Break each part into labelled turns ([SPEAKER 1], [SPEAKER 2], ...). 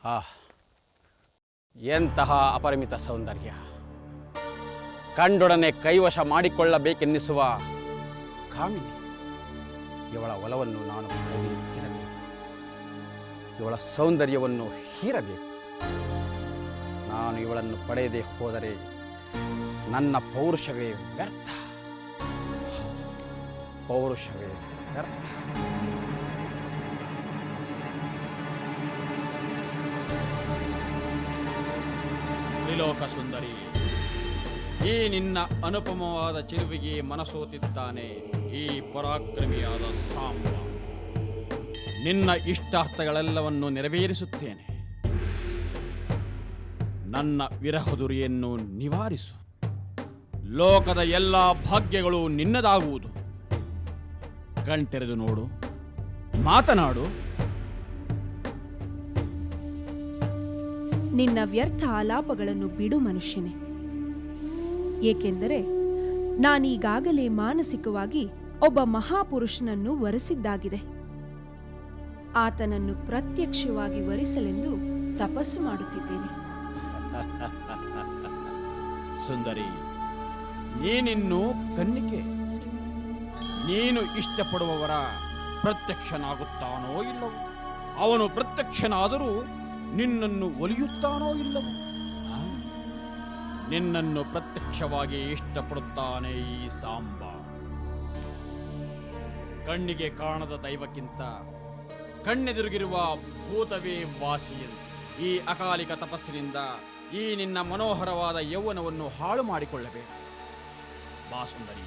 [SPEAKER 1] ಆಹ್, ಎಂತಹ ಅಪರಿಮಿತ ಸೌಂದರ್ಯ! ಕಂಡೊಡನೆ ಕೈವಶ ಮಾಡಿಕೊಳ್ಳಬೇಕೆನ್ನಿಸುವ ಕಾಮಿನಿ. ಇವಳ ಒಲವನ್ನು ನಾನು ಪಡೆದೇ ತೀರಬೇಕು. ಇವಳ ಸೌಂದರ್ಯವನ್ನು ಹೀರಬೇಕು. ನಾನು ಇವಳನ್ನು ಪಡೆಯದೆ ಹೋದರೆ ನನ್ನ ಪೌರುಷವೇ ವ್ಯರ್ಥ. ಪೌರುಷವೇ ವ್ಯರ್ಥ. ತ್ರಿಲೋಕ ಸುಂದರಿ, ಈ ನಿನ್ನ ಅನುಪಮವಾದ ಚಿರುವಿಗೆ ಮನಸೋತಿದ್ದಾನೆ ಈ ಪರಾಕ್ರಮಿಯಾದ ಸಾಂಬ. ನಿನ್ನ ಇಷ್ಟಾರ್ಥಗಳೆಲ್ಲವನ್ನು ನೆರವೇರಿಸುತ್ತೇನೆ. ನನ್ನ ವಿರಹದುರಿಯನ್ನು ನಿವಾರಿಸು. ಲೋಕದ ಎಲ್ಲ ಭಾಗ್ಯಗಳು ನಿನ್ನದಾಗುವುದು. ಕಣ್ತೆರೆದು ನೋಡು, ಮಾತನಾಡು.
[SPEAKER 2] ನಿನ್ನ ವ್ಯರ್ಥ ಆಲಾಪಗಳನ್ನು ಬಿಡು ಮನುಷ್ಯನೇ. ಏಕೆಂದರೆ ನಾನೀಗಾಗಲೇ ಮಾನಸಿಕವಾಗಿ ಒಬ್ಬ ಮಹಾಪುರುಷನನ್ನು ವರಿಸಿದ್ದಾಗಿದೆ. ಆತನನ್ನು ಪ್ರತ್ಯಕ್ಷವಾಗಿ ವರಿಸಲೆಂದು ತಪಸ್ಸು ಮಾಡುತ್ತಿದ್ದೇನೆ.
[SPEAKER 1] ಸುಂದರಿ, ನೀನಿನ್ನೂ ಕನ್ನಿಕೆ. ನೀನು ಇಷ್ಟಪಡುವವರ ಪ್ರತ್ಯಕ್ಷನಾಗುತ್ತಾನೋ ಇಲ್ಲವೋ? ಅವನು ಪ್ರತ್ಯಕ್ಷನಾದರೂ ನಿನ್ನನ್ನು ಒಲಿಯುತ್ತಾನೋ ಇಲ್ಲವೋ? ನಿನ್ನನ್ನು ಪ್ರತ್ಯಕ್ಷವಾಗಿ ಇಷ್ಟಪಡುತ್ತಾನೆ ಈ ಸಾಂಬ. ಕಣ್ಣಿಗೆ ಕಾಣದ ದೈವಕ್ಕಿಂತ ಕಣ್ಣೆದುರುಗಿರುವ ಭೂತವೇ ವಾಸಿಯಂತೆ. ಈ ಅಕಾಲಿಕ ತಪಸ್ಸಿನಿಂದ ಈ ನಿನ್ನ ಮನೋಹರವಾದ ಯೌವನವನ್ನು ಹಾಳು ಮಾಡಿಕೊಳ್ಳಬೇಕು. ಬಾ ಸುಂದರಿ,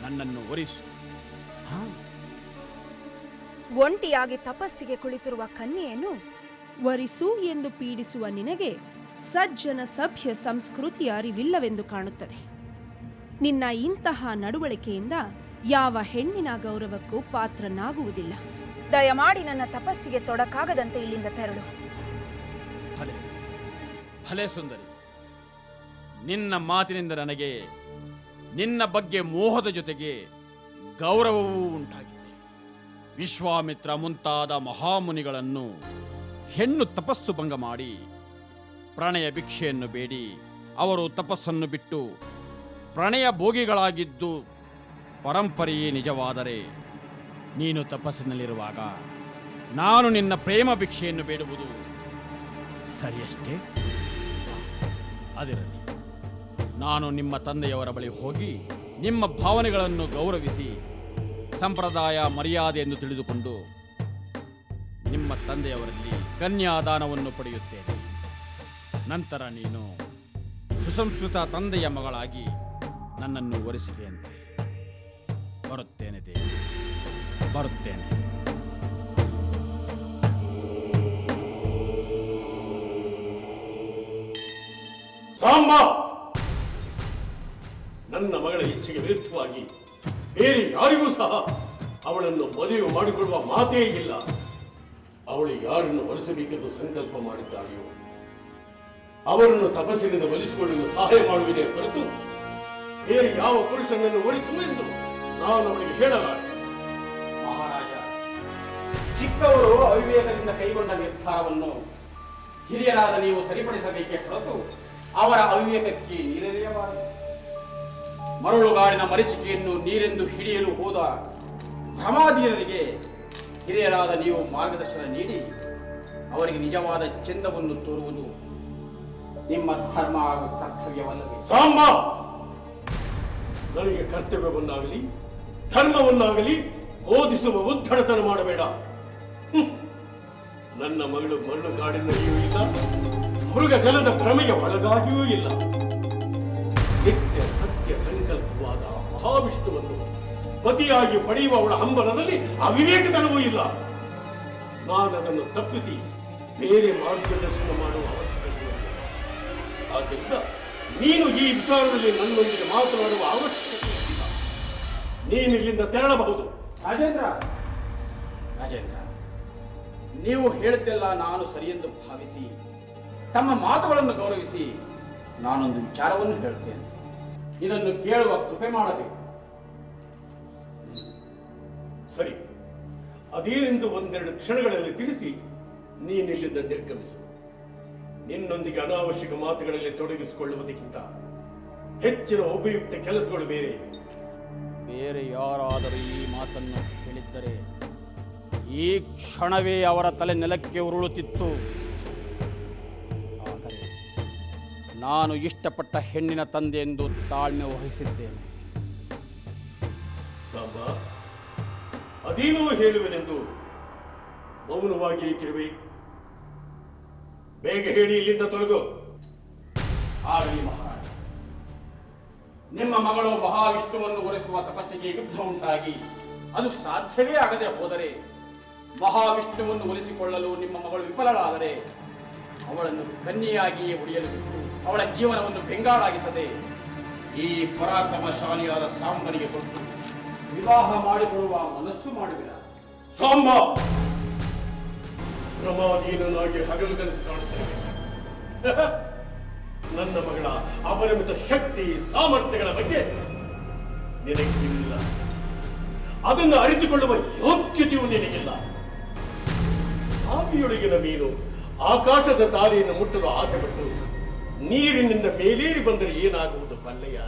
[SPEAKER 1] ನನ್ನನ್ನು ಒರಿಸು.
[SPEAKER 2] ಒಂಟಿಯಾಗಿ ತಪಸ್ಸಿಗೆ ಕುಳಿತಿರುವ ಕನ್ಯೆಯನ್ನು ವರಿಸು ಎಂದು ಪೀಡಿಸುವ ನಿನಗೆ ಸಜ್ಜನ ಸಭ್ಯ ಸಂಸ್ಕೃತಿಯ ಅರಿವಿಲ್ಲವೆಂದು ಕಾಣುತ್ತದೆ. ನಿನ್ನ ಇಂತಹ ನಡವಳಿಕೆಯಿಂದ ಯಾವ ಹೆಣ್ಣಿನ ಗೌರವಕ್ಕೂ ಪಾತ್ರನಾಗುವುದಿಲ್ಲ. ದಯಮಾಡಿ ನನ್ನ ತಪಸ್ಸಿಗೆ ತೊಡಕಾಗದಂತೆ ಇಲ್ಲಿಂದ ತೆರಳು.
[SPEAKER 1] ಭಲೆ ಭಲೆ ಸುಂದರಿ, ನಿನ್ನ ಮಾತಿನಿಂದ ನನಗೆ ನಿನ್ನ ಬಗ್ಗೆ ಮೋಹದ ಜೊತೆಗೆ ಗೌರವವೂ ಉಂಟಾಗಿದೆ. ವಿಶ್ವಾಮಿತ್ರ ಮುಂತಾದ ಮಹಾಮುನಿಗಳನ್ನು ಹೆಣ್ಣು ತಪಸ್ಸು ಭಂಗ ಮಾಡಿ ಪ್ರಣಯ ಭಿಕ್ಷೆಯನ್ನು ಬೇಡಿ ಅವರು ತಪಸ್ಸನ್ನು ಬಿಟ್ಟು ಪ್ರಣಯ ಭೋಗಿಗಳಾಗಿದ್ದು ಪರಂಪರೆಯೇ ನಿಜವಾದರೆ, ನೀನು ತಪಸ್ಸಿನಲ್ಲಿರುವಾಗ ನಾನು ನಿನ್ನ ಪ್ರೇಮ ಭಿಕ್ಷೆಯನ್ನು ಬೇಡುವುದು ಸರಿಯಷ್ಟೇ? ಅದಿರಲಿ, ನಾನು ನಿಮ್ಮ ತಂದೆಯವರ ಬಳಿ ಹೋಗಿ ನಿಮ್ಮ ಭಾವನೆಗಳನ್ನು ಗೌರವಿಸಿ ಸಂಪ್ರದಾಯ ಮರ್ಯಾದೆ ಎಂದು ತಿಳಿದುಕೊಂಡು ನಿಮ್ಮ ತಂದೆಯವರಲ್ಲಿ ಕನ್ಯಾದಾನವನ್ನು ಪಡೆಯುತ್ತೇನೆ. ನಂತರ ನೀನು ಸುಸಂಸ್ಕೃತ ತಂದೆಯ ಮಗಳಾಗಿ ನನ್ನನ್ನು ವರಿಸುವೆಯಂತೆ. ಬರುತ್ತೇನೆ ದೇವಿ, ಬರುತ್ತೇನೆ.
[SPEAKER 3] ಸಾಂಬ, ನನ್ನ ಮಗಳ ಇಚ್ಛೆಗೆ ವಿರುದ್ಧವಾಗಿ ಬೇರೆ ಯಾರಿಗೂ ಸಹ ಅವಳನ್ನು ಮದುವೆ ಮಾಡಿಕೊಳ್ಳುವ ಮಾತೇ ಇಲ್ಲ. ಅವಳು ಯಾರನ್ನು ವರಿಸಬೇಕೆಂದು ಸಂಕಲ್ಪ ಮಾಡಿದ್ದಾಳೆಯೋ ಅವರನ್ನು ತಪಸ್ಸಿನಿಂದ ಒಲಿಸಿಕೊಳ್ಳಲು ಸಹಾಯ ಮಾಡುವುದೇ ಹೊರತು ಬೇರೆ ಯಾವ ಪುರುಷನನ್ನು ವರಿಸು ಎಂದು ನಾನು ಅವಳಿಗೆ ಹೇಳಲಾರೆ.
[SPEAKER 1] ಮಹಾರಾಜ, ಚಿಕ್ಕವರು ಅವಿವೇಕದಿಂದ ಕೈಗೊಂಡ ನಿರ್ಧಾರವನ್ನು ಹಿರಿಯರಾದ ನೀವು ಸರಿಪಡಿಸಬೇಕೇ ಹೊರತು ಅವರ ಅವಿವೇಕಕ್ಕೆ ನೀರೆರೆಯಬಾರದು. ಮರಳುಗಾಡಿನ ಮರೀಚಿಕೆಯನ್ನು ನೀರೆಂದು ಹಿಡಿಯಲು ಹೋದ ಭ್ರಮಾಧೀರರಿಗೆ ಹಿರಿಯರಾದ ನೀವು ಮಾರ್ಗದರ್ಶನ ನೀಡಿ ಅವರಿಗೆ ನಿಜವಾದ ಚೆಂದವನ್ನು ತೋರುವುದು ನಿಮ್ಮ ಧರ್ಮ ಹಾಗೂ ಕರ್ತವ್ಯವಲ್ಲವೇ?
[SPEAKER 3] ಸಾಂಬ, ನನಗೆ ಕರ್ತವ್ಯವನ್ನಾಗಲಿ ಧರ್ಮವನ್ನಾಗಲಿ ಬೋಧಿಸುವ ಉದ್ಧಡತನ ಮಾಡಬೇಡ. ನನ್ನ ಮಗಳು ಮರಳುಗಾಡಿನಲ್ಲಿಯೂ ಇಲ್ಲ, ಮೃಗ ಜಲದ ಭ್ರಮೆಯ ಒಳಗಾಗಿಯೂ ಇಲ್ಲ. ನಿತ್ಯ ಸತ್ಯ ಸಂಕಲ್ಪವಾದ ಮಹಾವಿಷ್ಣುವನ್ನು ಪತಿಯಾಗಿ ಪಡೆಯುವ ಅವಳ ಹಂಬಲದಲ್ಲಿ ಅವಿವೇಕತನವೂ ಇಲ್ಲ. ನಾನದನ್ನು ತಪ್ಪಿಸಿ ಬೇರೆ ಮಾರ್ಗದರ್ಶನ ಮಾಡುವ ಅವಶ್ಯಕತೆ ಇಲ್ಲ. ಆದ್ದರಿಂದ ನೀನು ಈ ವಿಚಾರದಲ್ಲಿ ನನ್ನೊಂದಿಗೆ ಮಾತನಾಡುವ ಅವಶ್ಯಕತೆ ಇಲ್ಲ. ನೀನು ಇಲ್ಲಿಂದ ತೆರಳಬಹುದು.
[SPEAKER 1] ರಾಜೇಂದ್ರ, ರಾಜೇಂದ್ರ, ನೀವು ಹೇಳಿದ್ದೆಲ್ಲ ನಾನು ಸರಿಯೆಂದು ಭಾವಿಸಿ ತಮ್ಮ ಮಾತುಗಳನ್ನು ಗೌರವಿಸಿ ನಾನೊಂದು ವಿಚಾರವನ್ನು ಹೇಳುತ್ತೇನೆ. ಇದನ್ನು ಕೇಳುವ ಕೃಪೆ ಮಾಡಬೇಕು.
[SPEAKER 3] ಸರಿ, ಅದೇನೆಂದು ಒಂದೆರಡು ಕ್ಷಣಗಳಲ್ಲಿ ತಿಳಿಸಿ ನೀನಿಲ್ಲಿಂದ ನಿರ್ಗಮಿಸು. ನಿನ್ನೊಂದಿಗೆ ಅನಾವಶ್ಯಕ ಮಾತುಗಳಲ್ಲಿ ತೊಡಗಿಸಿಕೊಳ್ಳುವುದಕ್ಕಿಂತ ಹೆಚ್ಚಿನ ಉಪಯುಕ್ತ ಕೆಲಸಗಳು ಬೇರೆ ಇವೆ.
[SPEAKER 1] ಬೇರೆ ಯಾರಾದರೂ ಈ ಮಾತನ್ನು ಕೇಳಿದ್ದರೆ ಈ ಕ್ಷಣವೇ ಅವರ ತಲೆ ನೆಲಕ್ಕೆ ಉರುಳುತ್ತಿತ್ತು. ಆದರೆ ನಾನು ಇಷ್ಟಪಟ್ಟ ಹೆಣ್ಣಿನ ತಂದೆ ಎಂದು ತಾಳ್ಮೆ ವಹಿಸಿದ್ದೇನೆ.
[SPEAKER 3] ಸಾಂಬ, ಅದೇನೋ ಹೇಳುವೆನೆಂದು ಮೌನವಾಗಿ ಏಕಿರುವೆ. ಬೇಗ ಹೇಳಿ ಇಲ್ಲಿಂದ ತೊಲಗು.
[SPEAKER 1] ಆಗಲಿ ಮಹಾರಾಜ. ನಿಮ್ಮ ಮಗಳು ಮಹಾವಿಷ್ಣುವನ್ನು ಒರೆಸುವ ತಪಸ್ಸಿಗೆ ಯುದ್ಧ ಉಂಟಾಗಿ ಅದು ಸಾಧ್ಯವೇ ಆಗದೆ ಹೋದರೆ, ಮಹಾವಿಷ್ಣುವನ್ನು ಒಲಿಸಿಕೊಳ್ಳಲು ನಿಮ್ಮ ಮಗಳು ವಿಫಲಳಾದರೆ ಅವಳನ್ನು ಕನ್ಯೆಯಾಗಿಯೇ ಉಳಿಯಲು ಬಿಟ್ಟು ಅವಳ ಜೀವನವನ್ನು ಬೆಂಗಾಡಾಗಿಸದೆ ಈ ಪರಾಕ್ರಮಶಾಲಿಯಾದ ಸಾಂಬನಿಗೆ ಕೊಟ್ಟು ವಿವಾಹ ಮಾಡಿಕೊಳ್ಳುವ ಮನಸ್ಸು ಮಾಡುವಿರ?
[SPEAKER 3] ಸಾಂಬ, ಪ್ರಮಾದೀನಾಗಿ ಹಗಲು ಕನಸು ಕಾಣುತ್ತೇವೆ. ನನ್ನ ಮಗಳ ಅಪರಿಮಿತ ಶಕ್ತಿ ಸಾಮರ್ಥ್ಯಗಳ ಬಗ್ಗೆ ನಿನಗೆ ತಿಳಿದಿಲ್ಲ. ಅದನ್ನು ಅರಿತುಕೊಳ್ಳುವ ಯೋಗ್ಯತೆಯೂ ನಿನಗಿಲ್ಲ. ಆವಿಯೊಳಗಿನ ಮೀನು ಆಕಾಶದ ತಾರೆಯನ್ನು ಮುಟ್ಟಲು ಆಸೆಪಟ್ಟು ನೀರಿನಿಂದ ಮೇಲೇರಿ ಬಂದರೆ ಏನಾಗುವುದು ಬಲ್ಲೆಯ?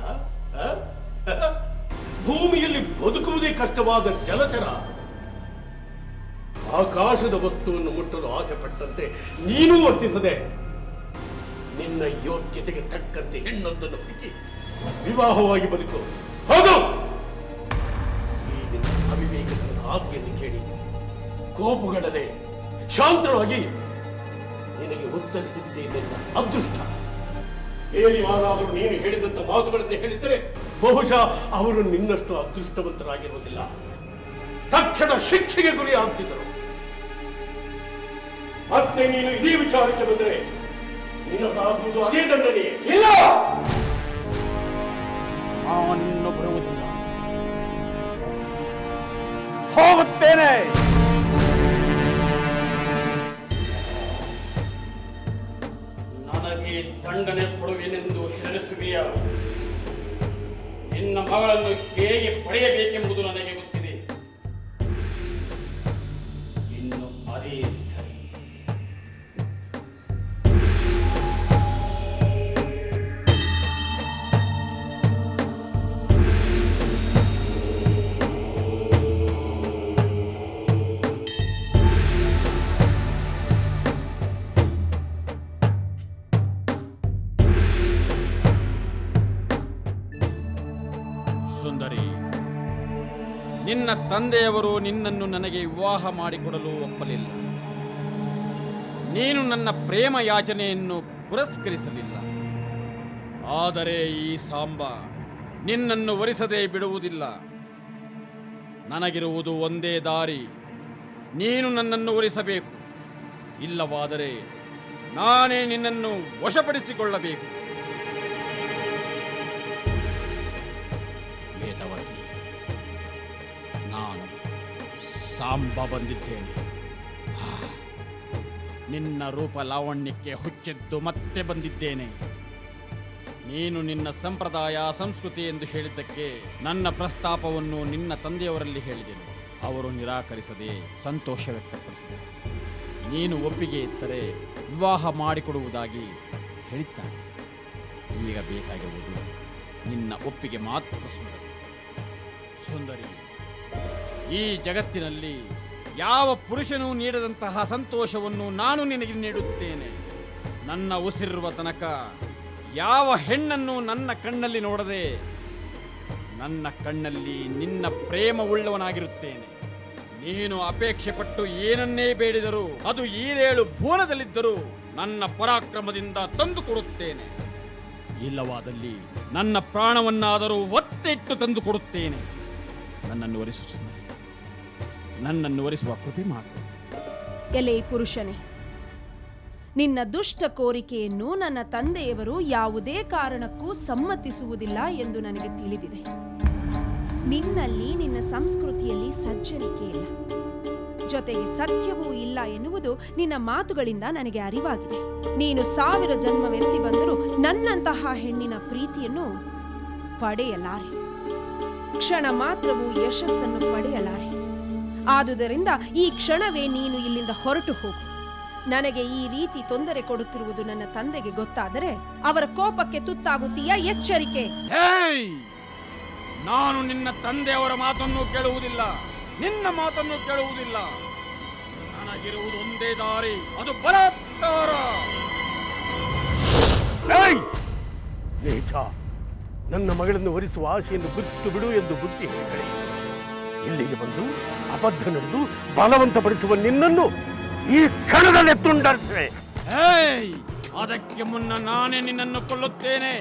[SPEAKER 3] ಭೂಮಿಯಲ್ಲಿ ಬದುಕುವುದೇ ಕಷ್ಟವಾದ ಜಲಚರ ಆಕಾಶದ ವಸ್ತುವನ್ನು ಮುಟ್ಟಲು ಆಸೆ ಪಟ್ಟಂತೆ ನೀನೂ ವರ್ತಿಸದೆ ನಿನ್ನ ಯೋಗ್ಯತೆಗೆ ತಕ್ಕಂತೆ ಹೆಣ್ಣೊಂದನ್ನು ಹುಡುಕಿ ವಿವಾಹವಾಗಿ ಬದುಕು. ಹೌದು, ಈ ನಿನ್ನ ಅವಿವೇಕದ ಆಸೆಯನ್ನು ಕೇಳಿ ಕೋಪಗಳದೆ ಶಾಂತವಾಗಿ ನಿನಗೆ ಉತ್ತರಿಸಿದ್ದೇನೆಂದ ಅದೃಷ್ಟ. ಬೇರೆ ಯಾರಾದರೂ ನೀನು ಹೇಳಿದಂತ ಮಾತುಗಳನ್ನು ಹೇಳಿದ್ದರೆ ಬಹುಶಃ ಅವರು ನಿನ್ನಷ್ಟು ಅದೃಷ್ಟವಂತರಾಗಿರುವುದಿಲ್ಲ. ತಕ್ಷಣ ಶಿಕ್ಷೆಗೆ ಗುರಿಯಾಗುತ್ತಿದ್ದರು. ಮತ್ತೆ ನೀನು ಇದೇ ವಿಚಾರಕ್ಕೆ ಬಂದರೆ ನಿನ್ನದಾಗುವುದು ಅದೇ ದಂಡನೆ.
[SPEAKER 1] ಇಲ್ಲ, ನಾನಿನ್ನು ಬರುವುದಿಲ್ಲ. ಹೋಗುತ್ತೇನೆ. ನನಗೆ ದಂಡನೆ ಕೊಡುವೆನೆಂದು ಹೆದರಿಸುವೆಯ? ನಿನ್ನ ಮಗಳನ್ನು ಹೇಗೆ ಪಡೆಯಬೇಕೆಂಬುದು ನನಗೆ ಗೊತ್ತಿದೆ. ಇನ್ನು ಅದೇ ಸರಿ. ಸುಂದರಿ, ನಿನ್ನ ತಂದೆಯವರು ನಿನ್ನನ್ನು ನನಗೆ ವಿವಾಹ ಮಾಡಿಕೊಡಲು ಒಪ್ಪಲಿಲ್ಲ. ನೀನು ನನ್ನ ಪ್ರೇಮ ಯಾಚನೆಯನ್ನು ಪುರಸ್ಕರಿಸಲಿಲ್ಲ. ಆದರೆ ಈ ಸಾಂಬ ನಿನ್ನನ್ನು ವರಿಸದೆ ಬಿಡುವುದಿಲ್ಲ. ನನಗಿರುವುದು ಒಂದೇ ದಾರಿ. ನೀನು ನನ್ನನ್ನು ವರಿಸಬೇಕು. ಇಲ್ಲವಾದರೆ ನಾನೇ ನಿನ್ನನ್ನು ವಶಪಡಿಸಿಕೊಳ್ಳಬೇಕು. ವೇದವತಿ, ನಾನು ಸಾಂಬ ಬಂದಿದ್ದೇನೆ. ನಿನ್ನ ರೂಪ ಲಾವಣ್ಯಕ್ಕೆ ಹುಚ್ಚೆದ್ದು ಮತ್ತೆ ಬಂದಿದ್ದೇನೆ. ನೀನು ನಿನ್ನ ಸಂಪ್ರದಾಯ ಸಂಸ್ಕೃತಿ ಎಂದು ಹೇಳಿದ್ದಕ್ಕೆ ನನ್ನ ಪ್ರಸ್ತಾಪವನ್ನು ನಿನ್ನ ತಂದೆಯವರಲ್ಲಿ ಹೇಳಿದೆನು. ಅವರು ನಿರಾಕರಿಸದೆ ಸಂತೋಷ ವ್ಯಕ್ತಪಡಿಸಿದರು. ನೀನು ಒಪ್ಪಿಗೆ ಇದ್ದರೆ ವಿವಾಹ ಮಾಡಿಕೊಡುವುದಾಗಿ ಹೇಳಿದ್ದಾರೆ. ಈಗ ಬೇಕಾಗಿರುವುದು ನಿನ್ನ ಒಪ್ಪಿಗೆ ಮಾತ್ರ. ಸುಂದರಿ, ಈ ಜಗತ್ತಿನಲ್ಲಿ ಯಾವ ಪುರುಷನೂ ನೀಡದಂತಹ ಸಂತೋಷವನ್ನು ನಾನು ನಿನಗೆ ನೀಡುತ್ತೇನೆ. ನನ್ನ ಉಸಿರಿರುವ ತನಕ ಯಾವ ಹೆಣ್ಣನ್ನು ನನ್ನ ಕಣ್ಣಲ್ಲಿ ನೋಡದೆ ನನ್ನ ಕಣ್ಣಲ್ಲಿ ನಿನ್ನ ಪ್ರೇಮ ಉಳ್ಳವನಾಗಿರುತ್ತೇನೆ. ನೀನು ಅಪೇಕ್ಷೆ ಪಟ್ಟು ಏನನ್ನೇ ಬೇಡಿದರೂ ಅದು ಈರೇಳು ಭುವನದಲ್ಲಿದ್ದರೂ ನನ್ನ ಪರಾಕ್ರಮದಿಂದ ತಂದು ಕೊಡುತ್ತೇನೆ. ಇಲ್ಲವಾದಲ್ಲಿ ನನ್ನ ಪ್ರಾಣವನ್ನಾದರೂ ಒತ್ತಿಟ್ಟು ತಂದು ಕೊಡುತ್ತೇನೆ. ನನ್ನನ್ನು ವರಿಸು ಸುಂದರಿ, ನನ್ನನ್ನು ವರಿಸುವ ಕೃಪೆ ಮಾಡು.
[SPEAKER 2] ಎಲೆ ಪುರುಷನೇ, ನಿನ್ನ ದುಷ್ಟ ಕೋರಿಕೆಯನ್ನು ನನ್ನ ತಂದೆಯವರು ಯಾವುದೇ ಕಾರಣಕ್ಕೂ ಸಮ್ಮತಿಸುವುದಿಲ್ಲ ಎಂದು ನನಗೆ ತಿಳಿದಿದೆ. ನಿನ್ನಲ್ಲಿ, ನಿನ್ನ ಸಂಸ್ಕೃತಿಯಲ್ಲಿ ಸಜ್ಜನಿಕೆ ಇಲ್ಲ, ಜೊತೆಗೆ ಸತ್ಯವೂ ಇಲ್ಲ ಎನ್ನುವುದು ನಿನ್ನ ಮಾತುಗಳಿಂದ ನನಗೆ ಅರಿವಾಗಿದೆ. ನೀನು 1000 ಜನ್ಮವೆತ್ತಿ ಬಂದರೂ ನನ್ನಂತಹ ಹೆಣ್ಣಿನ ಪ್ರೀತಿಯನ್ನು ಪಡೆಯಲಾರೆ. ಕ್ಷಣ ಮಾತ್ರವೂ ಯಶಸ್ಸನ್ನು ಪಡೆಯಲಾರೆ. ಆದುದರಿಂದ ಈ ಕ್ಷಣವೇ ನೀನು ಇಲ್ಲಿಂದ ಹೊರಟು ಹೋಗು. ನನಗೆ ಈ ರೀತಿ ತೊಂದರೆ ಕೊಡುತ್ತಿರುವುದು ನನ್ನ ತಂದೆಗೆ ಗೊತ್ತಾದರೆ ಅವರ ಕೋಪಕ್ಕೆ ತುತ್ತಾಗುತ್ತೀಯಾ? ಎಚ್ಚರಿಕೆ.
[SPEAKER 1] ಹೇಯ್! ನಾನು ನಿನ್ನ ತಂದೆಯವರ ಮಾತನ್ನು ಕೇಳುವುದಿಲ್ಲ, ನಿನ್ನ ಮಾತನ್ನು ಕೇಳುವುದಿಲ್ಲ. ನನಗಿರುವುದು ಒಂದೇ ದಾರಿ, ಅದು ಬಲಾತ್ಕಾರ.
[SPEAKER 3] ನೀಚ, ನನ್ನ ಮಗಳನ್ನು ವರಿಸುವ ಆಶೆಯನ್ನು ಬಿಟ್ಟು ಬಿಡು ಎಂದು ಬುದ್ಧಿ ಹೇಳಿದರೆ ಇಲ್ಲಿಗೆ ಬಂದು ಅಬದ್ಧ ನಡೆದು ಬಲವಂತಪಡಿಸುವ ನಿನ್ನನ್ನು ಈ ಕ್ಷಣದಲ್ಲೇ ತುಂಡರಿಸುವೆ.
[SPEAKER 1] ಅದಕ್ಕೆ ಮುನ್ನ ನಾನೇ ನಿನ್ನನ್ನು ಕೊಲ್ಲುತ್ತೇನೆ.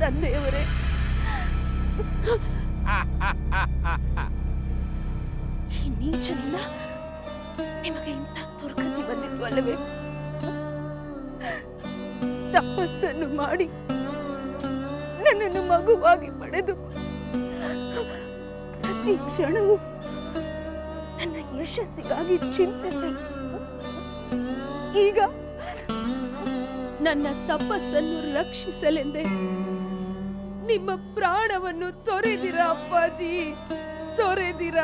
[SPEAKER 2] ತಂದೆಯವರೇ, ಈ ನೀಚನಿಂದ ನಿಮಗೆ ಇಂಥ ದುರ್ಗತಿ ಬಂದಿತ್ತು ಅಲ್ಲವೇ? ತಪಸ್ಸನ್ನು ಮಾಡಿ ನನ್ನನ್ನು ಮಗುವಾಗಿ ಪಡೆದು ಪ್ರತಿ ಕ್ಷಣವೂ ನನ್ನ ಯಶಸ್ಸಿಗಾಗಿ ಚಿಂತಿಸಿ ಈಗ ನನ್ನ ತಪಸ್ಸನ್ನು ರಕ್ಷಿಸಲೆಂದೇ ನಿಮ್ಮ ಪ್ರಾಣವನ್ನು ತೊರೆದಿರ ಅಪ್ಪಾಜಿ, ತೊರೆದಿರ.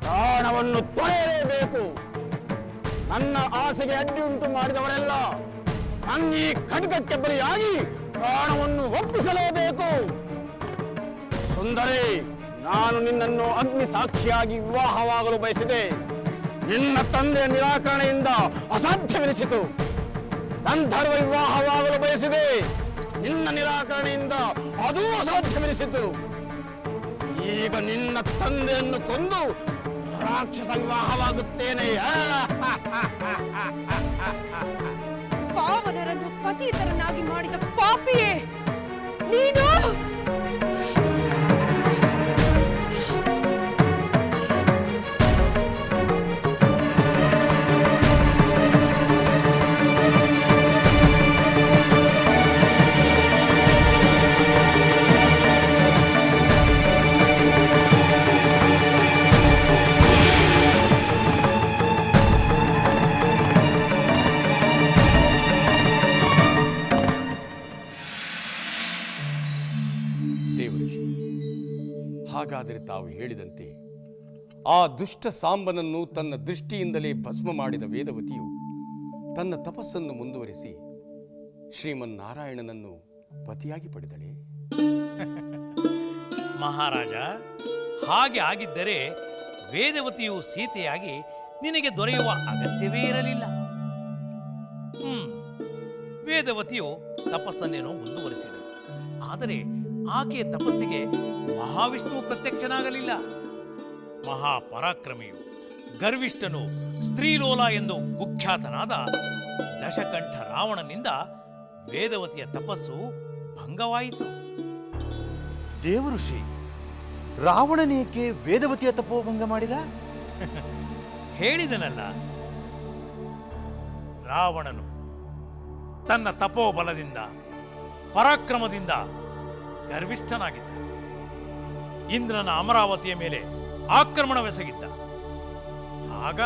[SPEAKER 1] ಪ್ರಾಣವನ್ನು ತೊರೆಯಲೇಬೇಕು. ನನ್ನ ಆಸೆಗೆ ಅಡ್ಡಿ ಉಂಟು ಮಾಡಿದವರೆಲ್ಲ ನನ್ನ ಈ ಖಡ್ಗಕ್ಕೆ ಬಲಿಯಾಗಿ ಪ್ರಾಣವನ್ನು ಒಪ್ಪಿಸಲೇಬೇಕು. ಸುಂದರಿ, ನಾನು ನಿನ್ನನ್ನು ಅಗ್ನಿ ಸಾಕ್ಷಿಯಾಗಿ ವಿವಾಹವಾಗಲು ಬಯಸಿದೆ. ನಿನ್ನ ತಂದೆಯ ನಿರಾಕರಣೆಯಿಂದ ಅಸಾಧ್ಯವೆನಿಸಿತು. ಗಂಧರ್ವ ವಿವಾಹವಾಗಲು ಬಯಸಿದೆ. ನಿನ್ನ ನಿರಾಕರಣೆಯಿಂದ ಅದೂ ಅಸಾಧ್ಯವೆನಿಸಿತು. ಈಗ ನಿನ್ನ ತಂದೆಯನ್ನು ಕೊಂದು ರಾಕ್ಷಸ ವಿವಾಹವಾಗುತ್ತೇನೆ.
[SPEAKER 2] ಪಾವನರನ್ನು ಪತಿತರನ್ನಾಗಿ ಮಾಡಿದ ಪಾಪಿಯೇ ನೀನು.
[SPEAKER 4] ಹಾಗಾದರೆ ತಾವು ಹೇಳಿದಂತೆ ಆ ದುಷ್ಟ ಸಾಂಬನನ್ನು ತನ್ನ ದೃಷ್ಟಿಯಿಂದಲೇ ಭಸ್ಮ ಮಾಡಿದ ವೇದವತಿಯು ತನ್ನ ತಪಸ್ಸನ್ನು ಮುಂದುವರಿಸಿ ಶ್ರೀಮನ್ನಾರಾಯಣನನ್ನು ಪತಿಯಾಗಿ ಪಡೆದಳೆ.
[SPEAKER 5] ಮಹಾರಾಜ, ಹಾಗೆ ಆಗಿದ್ದರೆ ವೇದವತಿಯು ಸೀತೆಯಾಗಿ ನಿನಗೆ ದೊರೆಯುವ ಅಗತ್ಯವೇ ಇರಲಿಲ್ಲ. ವೇದವತಿಯು ತಪಸ್ಸನ್ನೇನೋ ಮುಂದುವರಿಸಿದಳು. ಆದರೆ ಆಕೆಯ ತಪಸ್ಸಿಗೆ ಮಹಾವಿಷ್ಣು ಪ್ರತ್ಯಕ್ಷನಾಗಲಿಲ್ಲ. ಮಹಾಪರಾಕ್ರಮಿಯು, ಗರ್ವಿಷ್ಠನು, ಸ್ತ್ರೀಲೋಲ ಎಂದು ಕುಖ್ಯಾತನಾದ ದಶಕಂಠ ರಾವಣನಿಂದ ವೇದವತಿಯ ತಪಸ್ಸು ಭಂಗವಾಯಿತು.
[SPEAKER 6] ದೇವಋಷಿ, ರಾವಣನೇಕೆ ವೇದವತಿಯ ತಪೋಭಂಗ ಮಾಡಿದ?
[SPEAKER 5] ಹೇಳಿದನಲ್ಲ, ರಾವಣನು ತನ್ನ ತಪೋಬಲದಿಂದ, ಪರಾಕ್ರಮದಿಂದ ಗರ್ವಿಷ್ಠನಾಗಿದ್ದ. ಇಂದ್ರನ ಅಮರಾವತಿಯ ಮೇಲೆ ಆಕ್ರಮಣವೆಸಗಿದ್ದ. ಆಗ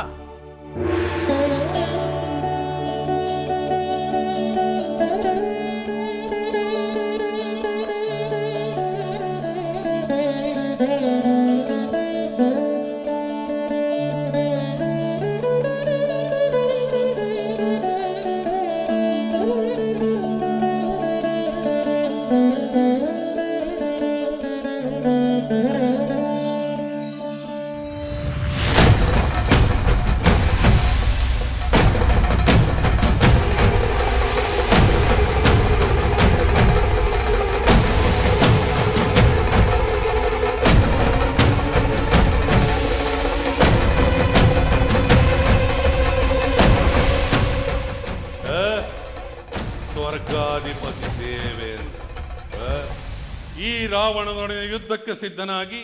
[SPEAKER 7] ರಾವಣನೊಡನೆ ಯುದ್ಧಕ್ಕೆ ಸಿದ್ಧನಾಗಿ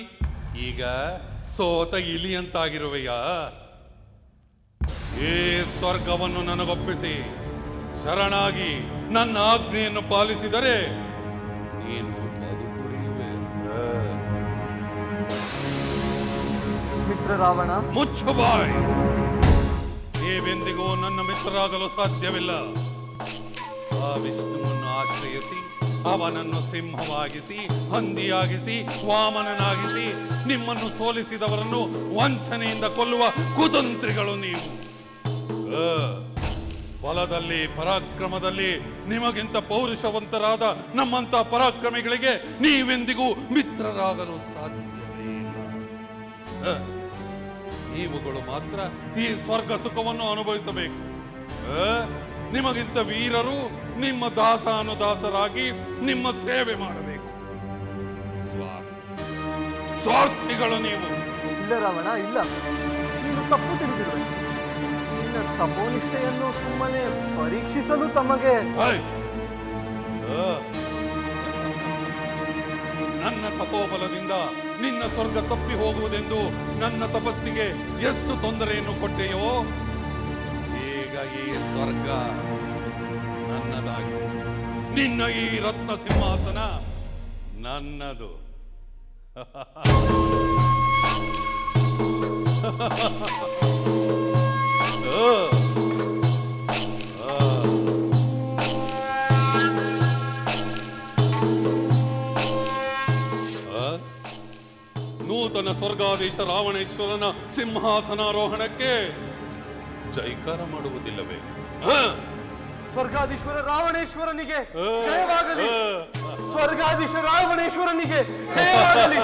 [SPEAKER 7] ಈಗ ಸೋತ ಇಲಿಯಂತಾಗಿರುವೆಯಾ? ಈ ಸ್ವರ್ಗವನ್ನು ನನಗೊಪ್ಪಿಸಿ ಶರಣಾಗಿ ನನ್ನ ಆಜ್ಞೆಯನ್ನು ಪಾಲಿಸಿದರೆ ನೀನು ಬದುಕುಳಿಯುವೆ.
[SPEAKER 6] ಮಿತ್ರ ರಾವಣ,
[SPEAKER 7] ಮುಚ್ಚು ಬಾಯ್. ನೀವೆಂದಿಗೂ ನನ್ನ ಮಿತ್ರರಾಗಲು ಸಾಧ್ಯವಿಲ್ಲ. ಆ ವಿಷ್ಣುವನ್ನು ಆಶ್ರಯಿಸಿ ಅವನನ್ನು ಸಿಂಹವಾಗಿಸಿ, ಹಂದಿಯಾಗಿಸಿ, ವಾಮನನಾಗಿಸಿ ನಿಮ್ಮನ್ನು ಸೋಲಿಸಿದವರನ್ನು ವಂಚನೆಯಿಂದ ಕೊಲ್ಲುವ ಕುತಂತ್ರಿಗಳು ನೀವು. ಬಲದಲ್ಲಿ ಪರಾಕ್ರಮದಲ್ಲಿ ನಿಮಗಿಂತ ಪೌರುಷವಂತರಾದ ನಮ್ಮಂತ ಪರಾಕ್ರಮಿಗಳಿಗೆ ನೀವೆಂದಿಗೂ ಮಿತ್ರರಾಗಲು ಸಾಧ್ಯವೇ ಇಲ್ಲ. ನೀವುಗಳು ಮಾತ್ರ ಈ ಸ್ವರ್ಗ ಸುಖವನ್ನು ಅನುಭವಿಸಬೇಕು. ನಿಮಗಿಂತ ವೀರರು ನಿಮ್ಮ ದಾಸಾನುದಾಸರಾಗಿ ನಿಮ್ಮ ಸೇವೆ ಮಾಡಬೇಕು. ಸ್ವಾರ್ಥಿಗಳು ನೀವು.
[SPEAKER 6] ಇಲ್ಲ ರಾವಣ, ಇಲ್ಲ. ನೀನು ತಪ್ಪು ತಿಳಿದಿರುವೆ. ನಿನ್ನ ತಪೋನಿಷ್ಠೆಯನ್ನು ಸುಮ್ಮನೆ ಪರೀಕ್ಷಿಸಲು ತಮಗೆ
[SPEAKER 7] ನನ್ನ ತಪೋಬಲದಿಂದ ನಿನ್ನ ಸ್ವರ್ಗ ತಪ್ಪಿ ಹೋಗುವುದೆಂದು ನನ್ನ ತಪಸ್ಸಿಗೆ ಎಷ್ಟು ತೊಂದರೆಯನ್ನು ಕೊಟ್ಟೆಯೋ, ಈಗ ಈ ಸ್ವರ್ಗ ನನ್ನದಾಗಿದೆ. ನಿನ್ನ ಈ ರತ್ನ ಸಿಂಹಾಸನ ನನ್ನದು. ನೂತನ ಸ್ವರ್ಗಾಧೀಶ ರಾವಣೇಶ್ವರನ ಸಿಂಹಾಸನಾರೋಹಣಕ್ಕೆ ಜೈಕಾರ ಮಾಡುವುದಿಲ್ಲವೇ?
[SPEAKER 6] ಸ್ವರ್ಗಾಧೀಶ್ವರ ರಾವಣೇಶ್ವರನಿಗೆ ಜಯವಾಗಲಿ. ಸ್ವರ್ಗಾಧೀಶ ರಾವಣೇಶ್ವರನಿಗೆ ಜಯವಾಗಲಿ.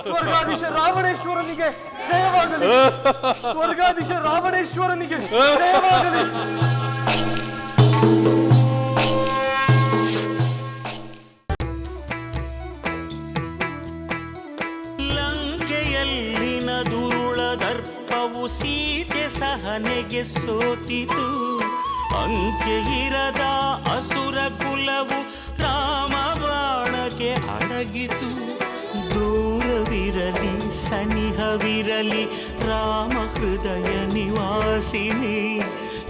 [SPEAKER 6] ಸ್ವರ್ಗಾಧೀಶ ರಾವಣೇಶ್ವರನಿಗೆ ಜಯವಾಗಲಿ. ಸ್ವರ್ಗಾಧೀಶ ರಾವಣೇಶ್ವರನಿಗೆ ಜಯವಾಗಲಿ.
[SPEAKER 8] ಲಂಕೆಯಲ್ಲಿನ ದುರುಳ ದರ್ಪವು ಸೀತೆ ಸಹನೆಗೆ ಸೋತಿತು. ಅಂಕೆ ಇರದ ಅಸುರ ಕುಲವು ರಾಮ ಬಾಣಕ್ಕೆ ಅಡಗಿತು. ದೂರವಿರಲಿ ಸನಿಹವಿರಲಿ ರಾಮ ಹೃದಯ ನಿವಾಸಿನಿ.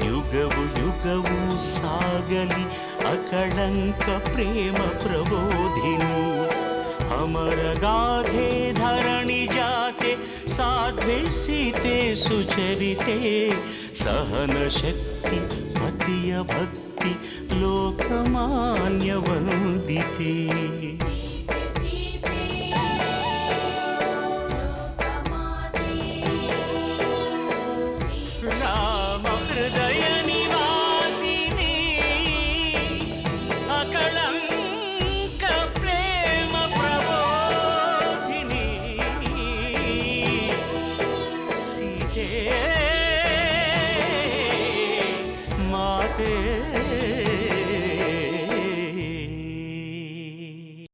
[SPEAKER 8] ಯುಗವು ಯುಗವು ಸಾಗಲಿ ಅಕಳಂಕ ಪ್ರೇಮ ಪ್ರಬೋಧಿನಿ. ಅಮರ ಗಾಧೆ ಧರಣಿ ಜಾತೆ ಸಾಧ್ವೆ ಸೀತೆ ಸುಚರಿತೆ. ಸಹನ ಶಕ್ತಿ ಪತಿಯ ಭಕ್ತಿ ಲೋಕಮಾನ್ಯ ವಂದಿತೆ. ರಾಮ ಹೃದಯ ನಿವಾಸಿನಿ ಅಕಳಂಕ ಪ್ರೇಮ ಪ್ರಬೋಧಿನಿ. ಸೀತೆ ಮಾತೆ